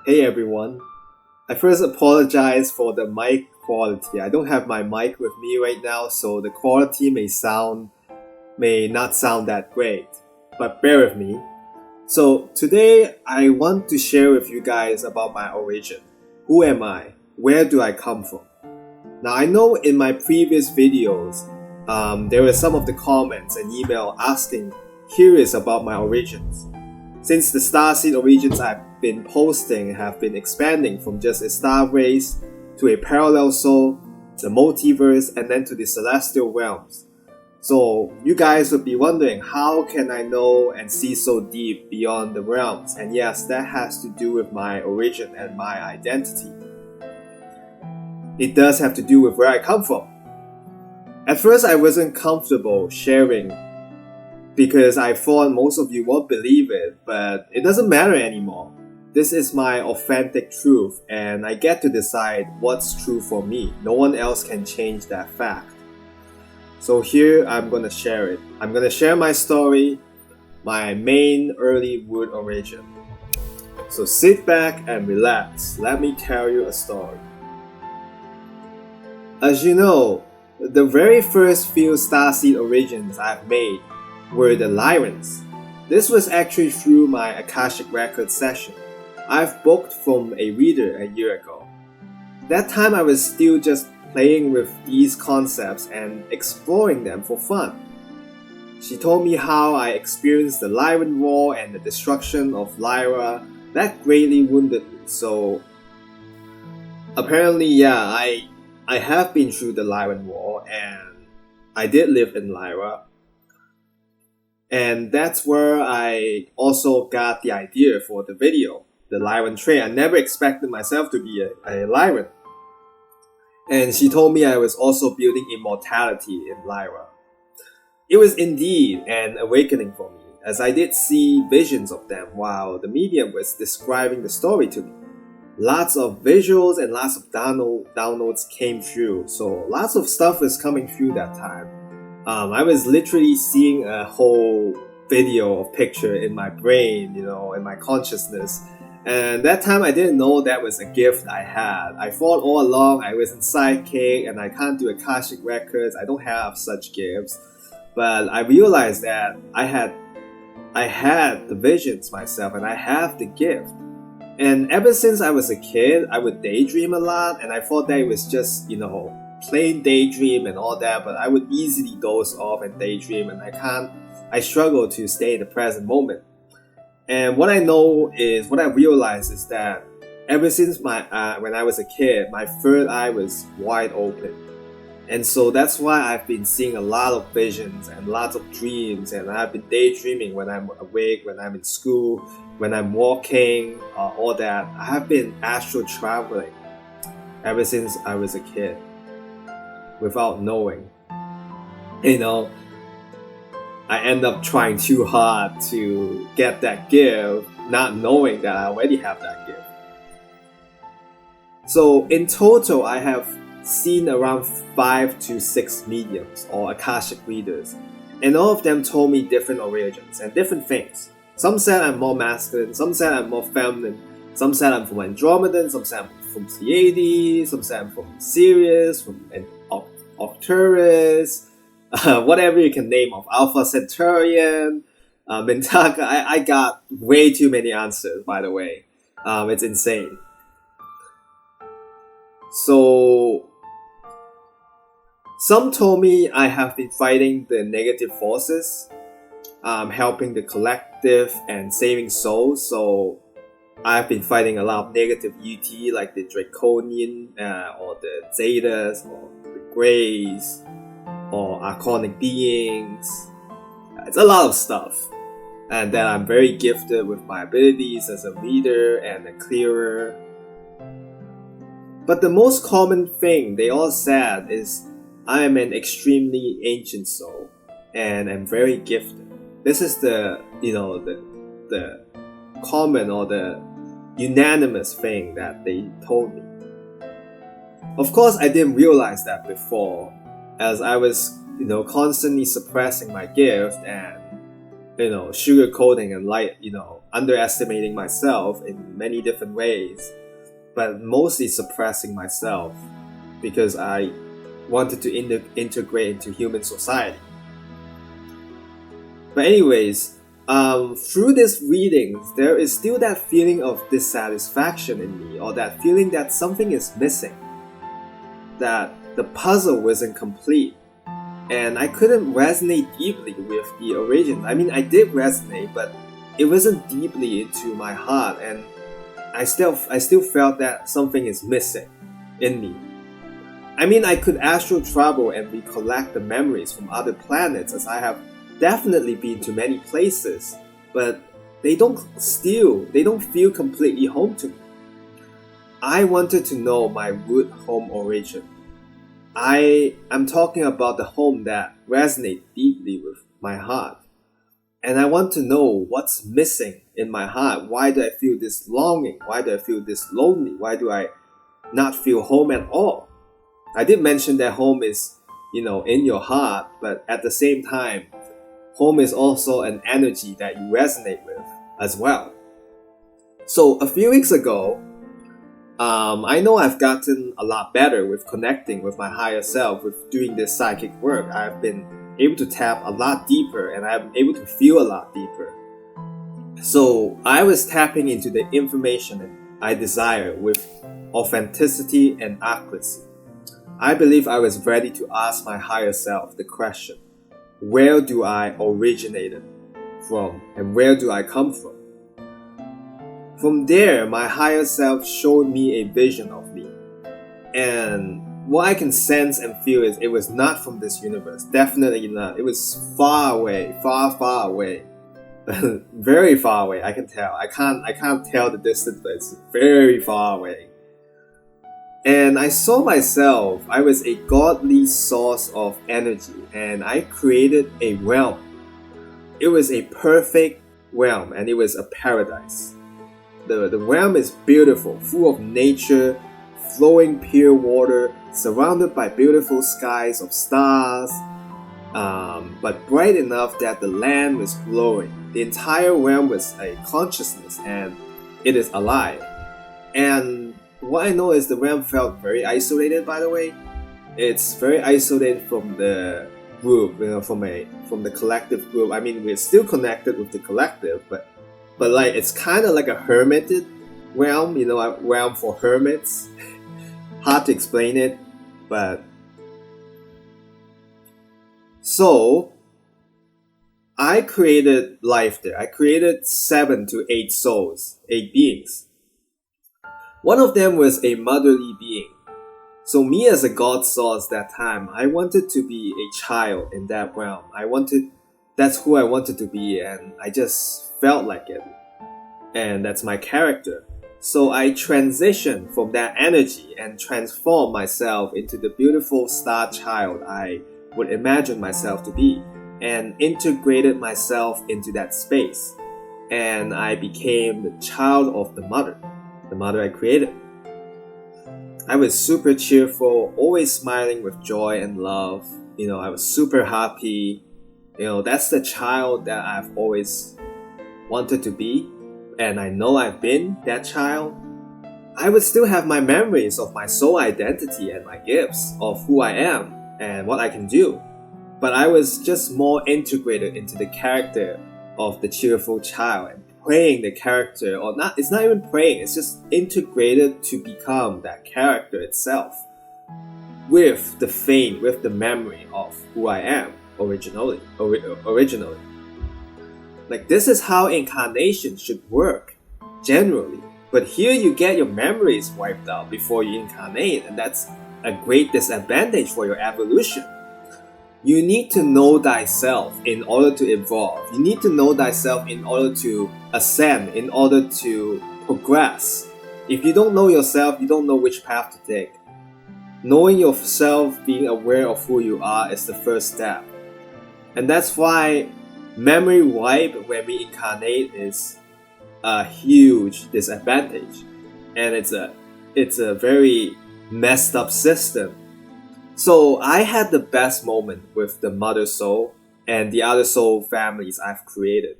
Hey everyone. I first apologize for the mic quality. I don't have my mic with me right now, so the quality may not sound that great. But bear with me. So today I want to share with you guys about my origin. Who am I? Where do I come from? Now I know in my previous videos, there were some of the comments and email asking curious about my origins. Since the starseed origins I've been posting have been expanding from just a star race to a parallel soul, the multiverse, and then to the celestial realms. So you guys would be wondering, how can I know and see so deep beyond the realms? And yes, that has to do with my origin and my identity. It does have to do with where I come from. At first I wasn't comfortable sharing because I thought most of you won't believe it, but it doesn't matter anymore. This is my authentic truth, and I get to decide what's true for me. No one else can change that fact. So here I'm gonna share it. I'm gonna share my story, my main early wood origin. So sit back and relax. Let me tell you a story. As you know, the very first few starseed origins I've made were the Lyrans. This was actually through my Akashic record session I've booked from a reader a year ago. That time I was still just playing with these concepts and exploring them for fun. She told me how I experienced the Lyran War and the destruction of Lyra. That greatly wounded me, so apparently I have been through the Lyran War and I did live in Lyra. And that's where I also got the idea for the video, the Lyran trait. I never expected myself to be a Lyran. And she told me I was also building immortality in Lyra. It was indeed an awakening for me, as I did see visions of them while the medium was describing the story to me. Lots of visuals and lots of downloads came through, so lots of stuff was coming through that time. I was literally seeing a whole video or picture in my brain, in my consciousness. And that time I didn't know that was a gift I had. I thought all along I was in psychic and I can't do Akashic records. I don't have such gifts. But I realized that I had the visions myself and I have the gift. And ever since I was a kid, I would daydream a lot, and I thought that it was just, plain daydream and all that, but I would easily doze off and daydream, and I struggle to stay in the present moment. And what I realized is that ever since when I was a kid, my third eye was wide open. And so that's why I've been seeing a lot of visions and lots of dreams, and I've been daydreaming when I'm awake, when I'm in school, when I'm walking, all that. I have been astral traveling ever since I was a kid without knowing. I end up trying too hard to get that gift, not knowing that I already have that gift. So in total, I have seen around 5 to 6 mediums or Akashic readers, and all of them told me different origins and different things. Some said I'm more masculine, some said I'm more feminine, some said I'm from Andromedan, some said I'm from Pleiades, some said I'm from Sirius, from Arcturus, whatever you can name of, Alpha Centaurian, Mintaka. I got way too many answers, by the way. It's insane. So some told me I have been fighting the negative forces, helping the collective and saving souls. So I've been fighting a lot of negative UT like the Draconian or the Zetas or the Greys or Archonic beings. It's a lot of stuff. And that I'm very gifted with my abilities as a reader and a clearer. But the most common thing they all said is I am an extremely ancient soul and am very gifted. This is the common or the unanimous thing that they told me. Of course, I didn't realize that before, as I was, constantly suppressing my gift and, sugarcoating and underestimating myself in many different ways, but mostly suppressing myself because I wanted to integrate into human society. But anyways, through this reading, there is still that feeling of dissatisfaction in me, or that feeling that something is missing, that the puzzle wasn't complete, and I couldn't resonate deeply with the origin. I mean, I did resonate, but it wasn't deeply into my heart, and I still felt that something is missing in me. I mean, I could astral travel and recollect the memories from other planets, as I have definitely been to many places, but they don't feel completely home to me. I wanted to know my root home origin. I'm talking about the home that resonates deeply with my heart. And I want to know what's missing in my heart. Why do I feel this longing? Why do I feel this lonely? Why do I not feel home at all? I did mention that home is, in your heart, but at the same time, home is also an energy that you resonate with as well. So a few weeks ago, I know I've gotten a lot better with connecting with my higher self, with doing this psychic work. I've been able to tap a lot deeper, and I'm able to feel a lot deeper. So I was tapping into the information I desire with authenticity and accuracy. I believe I was ready to ask my higher self the question, where do I originated from, and where do I come from? From there, my higher self showed me a vision of me. And what I can sense and feel is it was not from this universe. Definitely not. It was far away, far away. Very far away, I can tell. I can't tell the distance, but it's very far away. And I saw myself, I was a godly source of energy, and I created a realm. It was a perfect realm, and it was a paradise. The realm is beautiful, full of nature, flowing pure water, surrounded by beautiful skies of stars, but bright enough that the land was glowing. The entire realm was a consciousness, and it is alive. And what I know is the realm felt very isolated, by the way. It's very isolated from the group, from the collective group. I mean, we're still connected with the collective, but like it's kind of like a hermited realm, a realm for hermits. Hard to explain it, but so I created life there. I created 7 to 8 souls, 8 beings. One of them was a motherly being. So me as a god source that time, I wanted to be a child in that realm. That's who I wanted to be, and I just felt like it. And that's my character. So I transitioned from that energy and transformed myself into the beautiful star child I would imagine myself to be, and integrated myself into that space. And I became the child of the mother I created. I was super cheerful, always smiling with joy and love. I was super happy. That's the child that I've always wanted to be. And I know I've been that child. I would still have my memories of my soul identity and my gifts of who I am and what I can do. But I was just more integrated into the character of the cheerful child and playing the character, or not, it's not even playing, it's just integrated to become that character itself with the fame, with the memory of who I am originally. Like, this is how incarnation should work, generally. But here you get your memories wiped out before you incarnate, and that's a great disadvantage for your evolution. You need to know thyself in order to evolve. You need to know thyself in order to ascend, in order to progress. If you don't know yourself, you don't know which path to take. Knowing yourself, being aware of who you are, is the first step. And that's why memory wipe when we incarnate is a huge disadvantage. And it's a very messed up system. So I had the best moment with the mother soul and the other soul families I've created.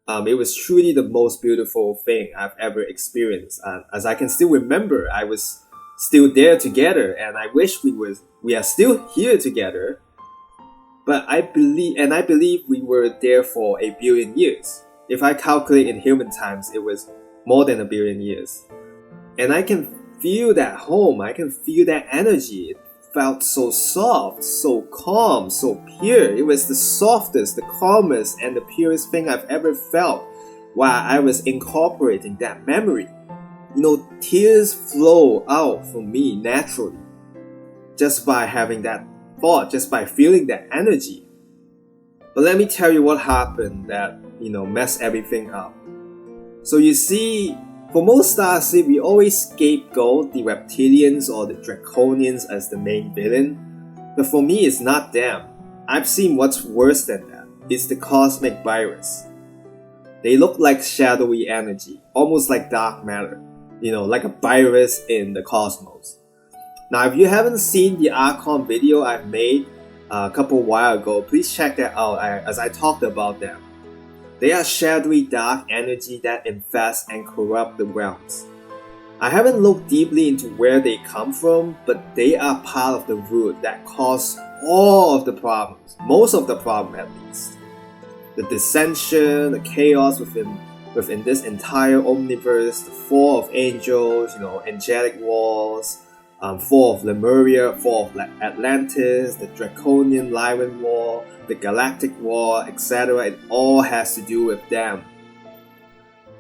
It was truly the most beautiful thing I've ever experienced. As I can still remember, I was still there together, and I wish we are still here together. But I believe we were there for a billion years. If I calculate in human times, it was more than a billion years. And I can feel that home. I can feel that energy. It felt so soft, so calm, so pure. It was the softest, the calmest, and the purest thing I've ever felt while I was incorporating that memory. Tears flow out from me naturally just by having that thought, just by feeling that energy. But let me tell you what happened that, messed everything up. So you see, for most starseed, we always scapegoat the reptilians or the draconians as the main villain. But for me, it's not them. I've seen what's worse than that. It's the cosmic virus. They look like shadowy energy, almost like dark matter. Like a virus in the cosmos. Now, if you haven't seen the Archon video I've made a couple while ago, please check that out as I talked about them. They are shadowy dark energy that infest and corrupt the realms. I haven't looked deeply into where they come from, but they are part of the root that caused all of the problems, most of the problem at least. The dissension, the chaos within this entire omniverse, the fall of angels, angelic wars, fall of Lemuria, fall of Atlantis, the Draconian Lyran War, the Galactic War, etc. It all has to do with them.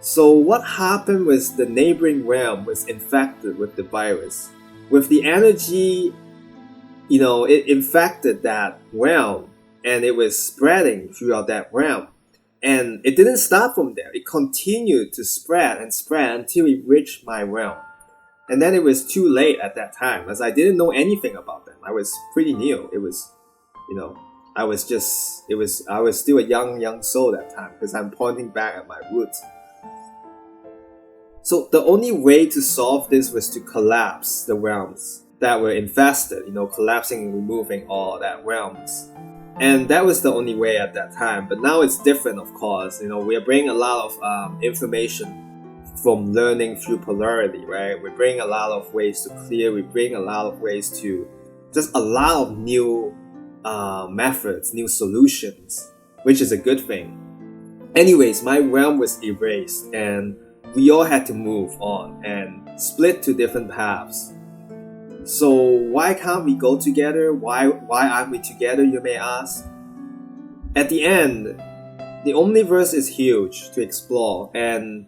So what happened was the neighboring realm was infected with the virus. With the energy, it infected that realm and it was spreading throughout that realm. And it didn't stop from there. It continued to spread until it reached my realm. And then it was too late at that time, as I didn't know anything about them. I was pretty new. It was, I was still a young soul that time, because I'm pointing back at my roots. So the only way to solve this was to collapse the realms that were infested, collapsing and removing all that realms. And that was the only way at that time. But now it's different, of course. We are bringing a lot of information from learning through polarity, right? We bring a lot of ways to clear. We bring a lot of ways to just a lot of new methods, new solutions, which is a good thing. Anyways, my realm was erased and we all had to move on and split to different paths. So why can't we go together? Why aren't we together, you may ask? At the end, the omniverse is huge to explore, and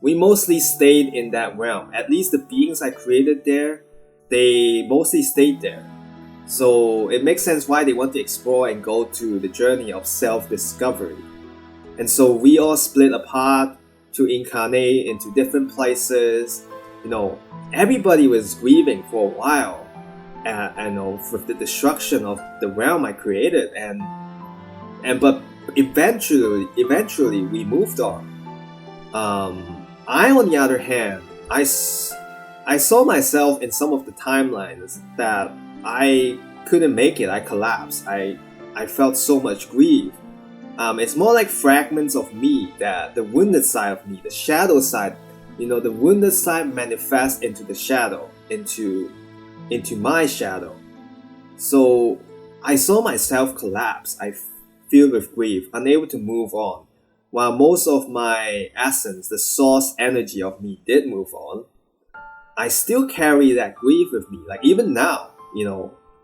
we mostly stayed in that realm. At least the beings I created there, they mostly stayed there. So it makes sense why they want to explore and go to the journey of self-discovery. And so we all split apart to incarnate into different places. Everybody was grieving for a while, with the destruction of the realm I created, but eventually we moved on. I, on the other hand, I saw myself in some of the timelines that I couldn't make it. I collapsed. I felt so much grief. It's more like fragments of me, that the wounded side of me, the shadow side. The wounded side manifests into the shadow, into my shadow. So I saw myself collapse. I filled with grief, unable to move on. While most of my essence, the source energy of me, did move on, I still carry that grief with me. Like even now,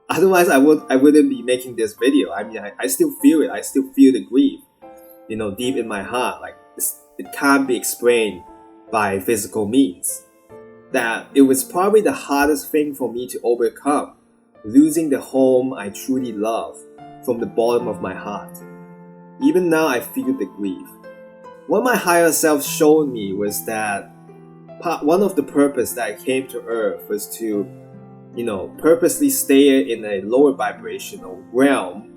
otherwise I wouldn't be making this video. I mean, I still feel it. I still feel the grief, deep in my heart. Like it can't be explained by physical means. That it was probably the hardest thing for me to overcome, losing the home I truly love from the bottom of my heart. Even now I feel the grief. What my higher self showed me was that one of the purpose that I came to Earth was to, purposely stay in a lower vibrational realm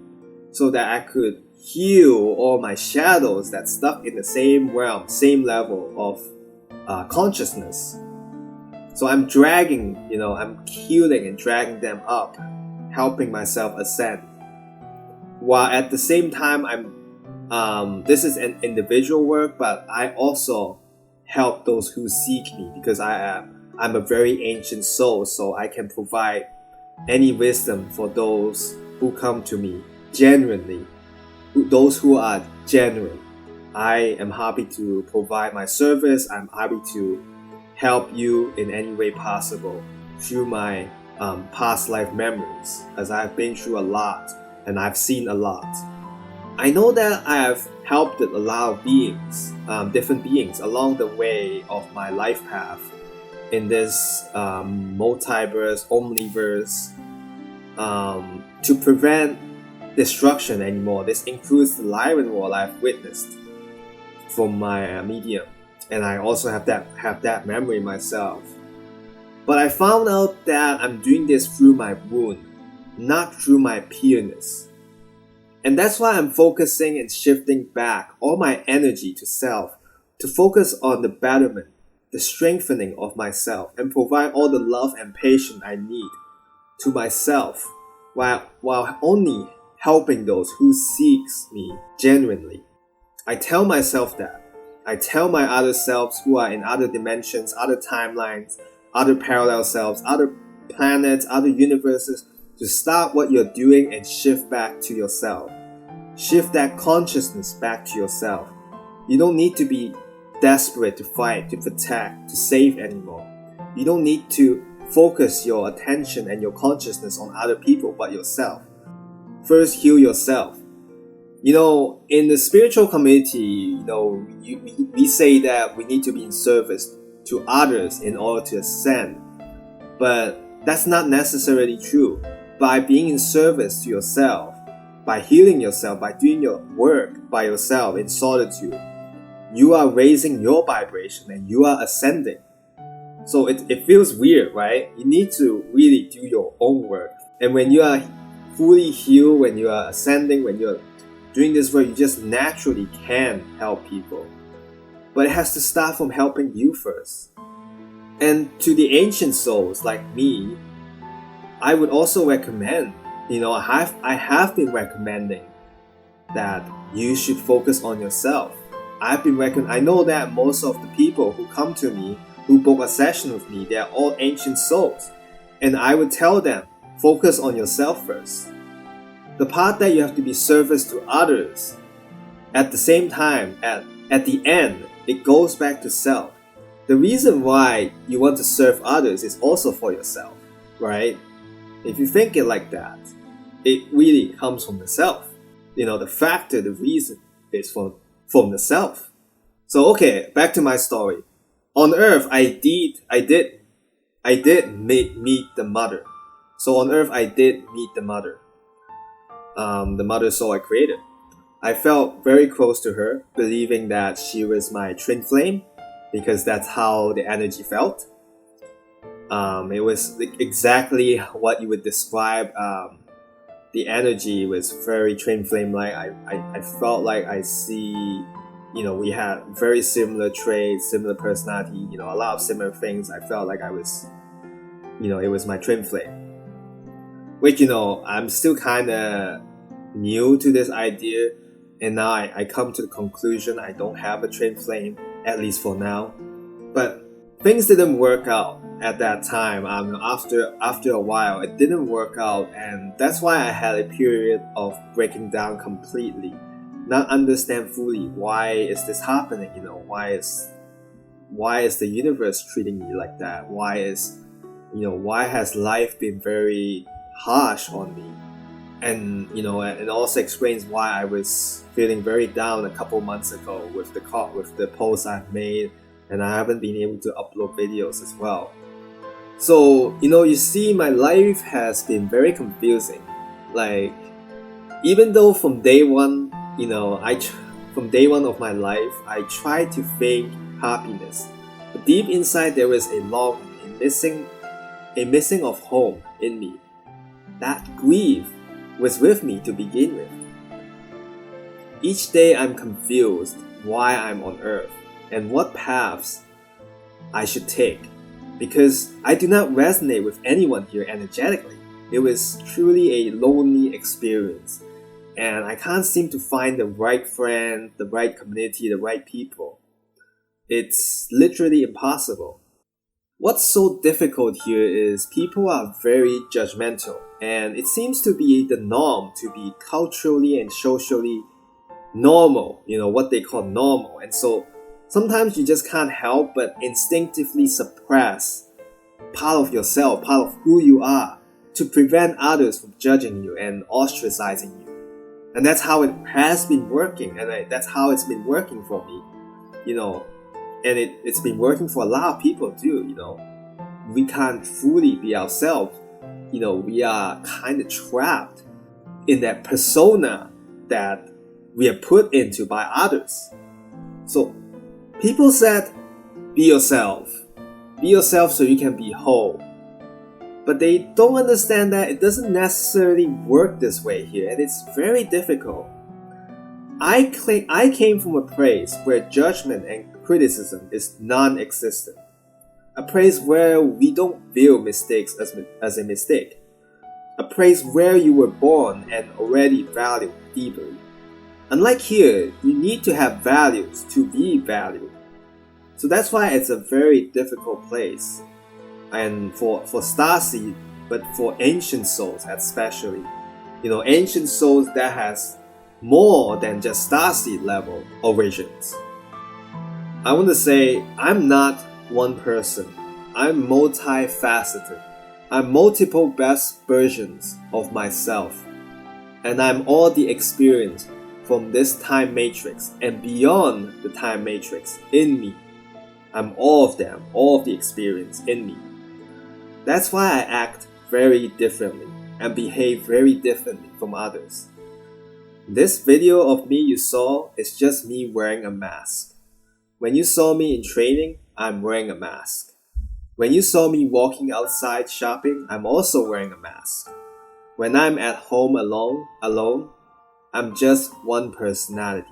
so that I could heal all my shadows that stuck in the same realm, same level of consciousness. So I'm dragging, I'm healing and dragging them up, helping myself ascend. While at the same time, This is an individual work, but I also help those who seek me, because I'm a very ancient soul, so I can provide any wisdom for those who come to me genuinely, those who are genuine. I am happy to provide my service. I'm happy to help you in any way possible through my past life memories, as I've been through a lot and I've seen a lot. I know that I have helped a lot of beings, different beings along the way of my life path in this multiverse, omniverse, to prevent destruction anymore. This includes the Lyran world I've witnessed from my medium, and I also have that memory myself. But I found out that I'm doing this through my wound, not through my pureness. And that's why I'm focusing and shifting back all my energy to self, to focus on the betterment, the strengthening of myself, and provide all the love and patience I need to myself, while only helping those who seeks me genuinely. I tell myself that. I tell my other selves who are in other dimensions, other timelines, other parallel selves, other planets, other universes, to stop what you're doing and shift back to yourself. Shift that consciousness back to yourself. You don't need to be desperate to fight, to protect, to save anymore. You don't need to focus your attention and your consciousness on other people but yourself. First, heal yourself. In the spiritual community, we say that we need to be in service to others in order to ascend. But that's not necessarily true. By being in service to yourself, by healing yourself, by doing your work by yourself in solitude, you are raising your vibration and you are ascending. So it feels weird, right? You need to really do your own work. And when you are fully healed, when you are ascending, when you're doing this work, you just naturally can help people. But it has to start from helping you first. And to the ancient souls like me, I would also recommend, I have been recommending that you should focus on yourself. I know that most of the people who come to me, who book a session with me, they're all ancient souls. And I would tell them, focus on yourself first. The part that you have to be service to others, at the same time, at the end, it goes back to self. The reason why you want to serve others is also for yourself, right? If you think it like that, it really comes from the self. The factor, the reason is from the self. So okay, back to my story. On Earth, I did meet the mother. So on Earth, I did meet the mother. The mother soul I created. I felt very close to her, believing that she was my twin flame, because that's how the energy felt. It was exactly what you would describe. The energy was very twin flame-like. I felt like I see, we had very similar traits, similar personality, a lot of similar things. I felt like I was, it was my twin flame. Which, I'm still kind of new to this idea. And now I come to the conclusion I don't have a twin flame, at least for now. But things didn't work out at that time. After a while, it didn't work out, and that's why I had a period of breaking down completely, not understand fully why is this happening. Why is the universe treating me like that? Why has life been very harsh on me? And it also explains why I was feeling very down a couple months ago with the posts I've made, and I haven't been able to upload videos as well. So you see, my life has been very confusing. Like, even though from day one, from day one of my life, I tried to fake happiness, but deep inside there was a longing, a missing of home in me. That grief was with me to begin with. Each day I'm confused why I'm on Earth and what paths I should take, because I do not resonate with anyone here energetically. It was truly a lonely experience. and I can't seem to find the right friend, the right community, the right people. It's literally impossible. What's so difficult here is people are very judgmental, and it seems to be the norm to be culturally and socially normal, what they call normal. And so sometimes you just can't help but instinctively suppress part of yourself, part of who you are, to prevent others from judging you and ostracizing you. And that's how it has been working, and that's how it's been working for me, and it's been working for a lot of people too. We can't fully be ourselves. We are kind of trapped in that persona that we are put into by others. So people said, be yourself so you can be whole. But they don't understand that it doesn't necessarily work this way here, and it's very difficult. I came from a place where judgment and criticism is non-existent. A place where we don't view mistakes as a mistake. A place where you were born and already valued deeply. Unlike here, you need to have values to be valued. So that's why it's a very difficult place. And for starseed, but for ancient souls especially. Ancient souls that has more than just starseed level origins. I want to say I'm not one person. I'm multifaceted. I'm multiple best versions of myself. And I'm all the experience from this time matrix and beyond the time matrix in me. I'm all of them, all of the experience in me. That's why I act very differently and behave very differently from others. This video of me you saw is just me wearing a mask. When you saw me in training, I'm wearing a mask. When you saw me walking outside shopping, I'm also wearing a mask. When I'm at home alone, I'm just one personality.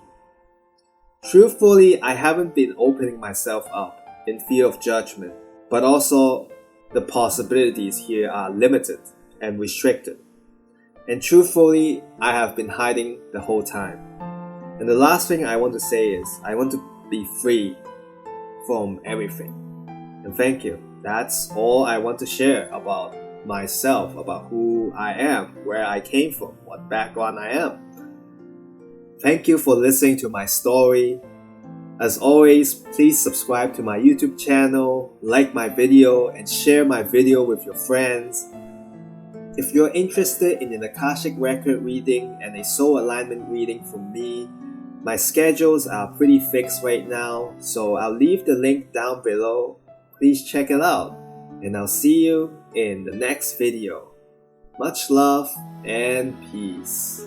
Truthfully, I haven't been opening myself up in fear of judgment, but also the possibilities here are limited and restricted. And truthfully, I have been hiding the whole time. And the last thing I want to say is, I want to be free from everything. And thank you. That's all I want to share about myself, about who I am, where I came from, what background I am. Thank you for listening to my story. As always, please subscribe to my YouTube channel, like my video, and share my video with your friends. If you're interested in an Akashic record reading and a soul alignment reading from me, my schedules are pretty fixed right now, so I'll leave the link down below. Please check it out, and I'll see you in the next video. Much love and peace.